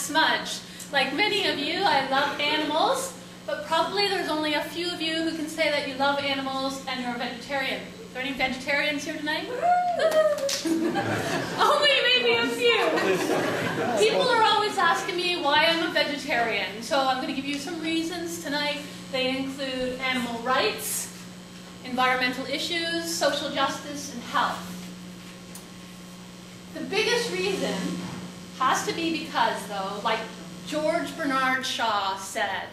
smudge. Like many of you, I love animals, but probably there's only a few of you who can say that you love animals and you're a vegetarian. Are there any vegetarians here tonight? Only maybe a few. People are always asking me why I'm a vegetarian, so I'm going to give you some reasons tonight. They include animal rights, environmental issues, social justice, and health. The biggest reason has to be because, though, like George Bernard Shaw said,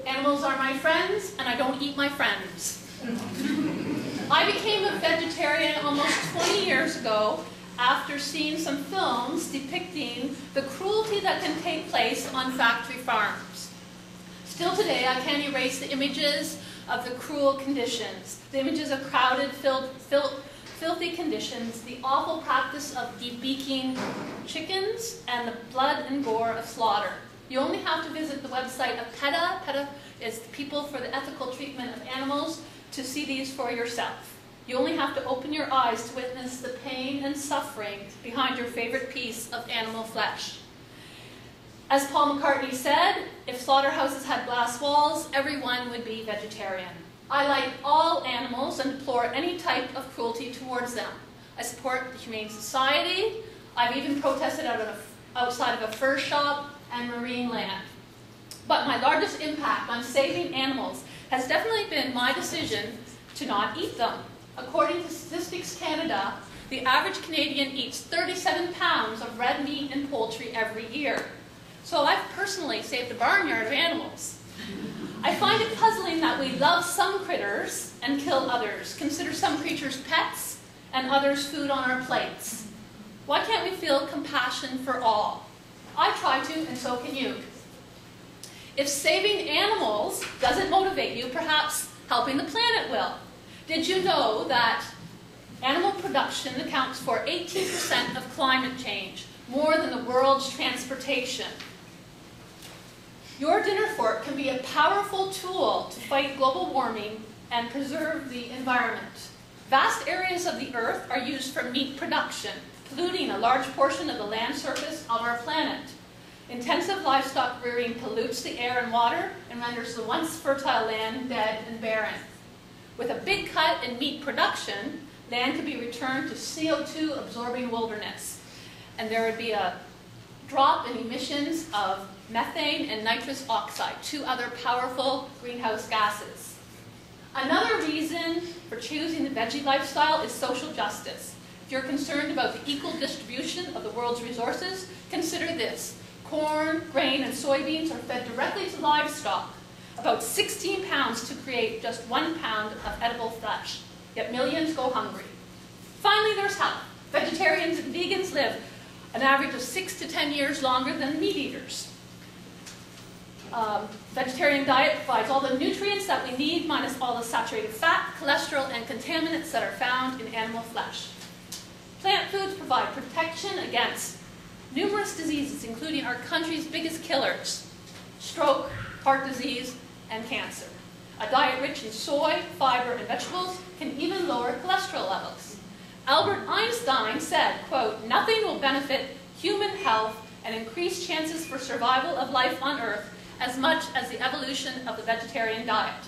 animals are my friends and I don't eat my friends. I became a vegetarian almost 20 years ago after seeing some films depicting the cruelty that can take place on factory farms. Still today, I can't erase the images of the cruel conditions, the images of crowded, filthy conditions, the awful practice of debeaking chickens, and the blood and gore of slaughter. You only have to visit the website of PETA. PETA is the People for the Ethical Treatment of Animals, to see these for yourself. You only have to open your eyes to witness the pain and suffering behind your favorite piece of animal flesh. As Paul McCartney said, if slaughterhouses had glass walls, everyone would be vegetarian. I like all animals and deplore any type of cruelty towards them. I support the Humane Society. I've even protested outside of a fur shop and marine land. But my largest impact on saving animals has definitely been my decision to not eat them. According to Statistics Canada, the average Canadian eats 37 pounds of red meat and poultry every year. So I've personally saved a barnyard of animals. I find it puzzling that we love some critters and kill others, consider some creatures pets and others food on our plates. Why can't we feel compassion for all? I try to, and so can you. If saving animals doesn't motivate you, perhaps helping the planet will. Did you know that animal production accounts for 18% of climate change, more than the world's transportation? Your dinner fork can be a powerful tool to fight global warming and preserve the environment. Vast areas of the earth are used for meat production, polluting a large portion of the land surface of our planet. Intensive livestock rearing pollutes the air and water and renders the once fertile land dead and barren. With a big cut in meat production, land could be returned to CO2-absorbing wilderness, and there would be a drop in emissions of methane and nitrous oxide, two other powerful greenhouse gases. Another reason for choosing the veggie lifestyle is social justice. If you're concerned about the equal distribution of the world's resources, consider this. Corn, grain, and soybeans are fed directly to livestock, about 16 pounds to create just 1 pound of edible flesh, yet millions go hungry. Finally, there's health. Vegetarians and vegans live an average of 6 to 10 years longer than meat eaters. Vegetarian diet provides all the nutrients that we need, minus all the saturated fat, cholesterol, and contaminants that are found in animal flesh. Plant foods provide protection against numerous diseases, including our country's biggest killers: stroke, heart disease, and cancer. A diet rich in soy, fiber, and vegetables can even lower cholesterol levels. Albert Einstein said, quote, "Nothing will benefit human health and increase chances for survival of life on Earth as much as the evolution of the vegetarian diet."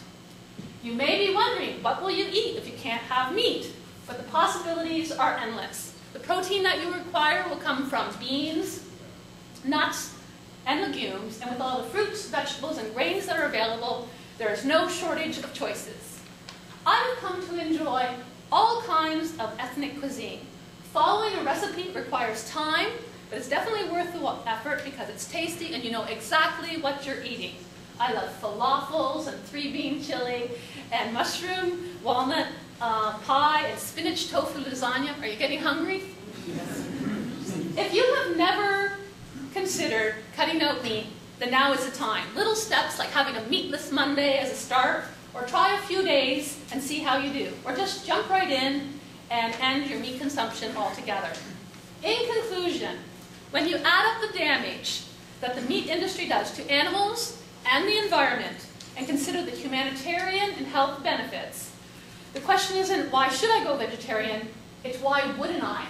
You may be wondering, what will you eat if you can't have meat? But the possibilities are endless. The protein that you require will come from beans, nuts, and legumes, and with all the fruits, vegetables, and grains that are available, there is no shortage of choices. I've come to enjoy all kinds of ethnic cuisine. Following a recipe requires time, but it's definitely worth the effort because it's tasty and you know exactly what you're eating. I love falafels and 3-bean chili and mushroom, walnut pie and spinach tofu lasagna. Are you getting hungry? Yes. If you have never considered cutting out meat, then now is the time. Little steps like having a meatless Monday as a start, or try a few days and see how you do. Or just jump right in and end your meat consumption altogether. In conclusion, when you add up the damage that the meat industry does to animals and the environment, and consider the humanitarian and health benefits, the question isn't why should I go vegetarian, it's why wouldn't I?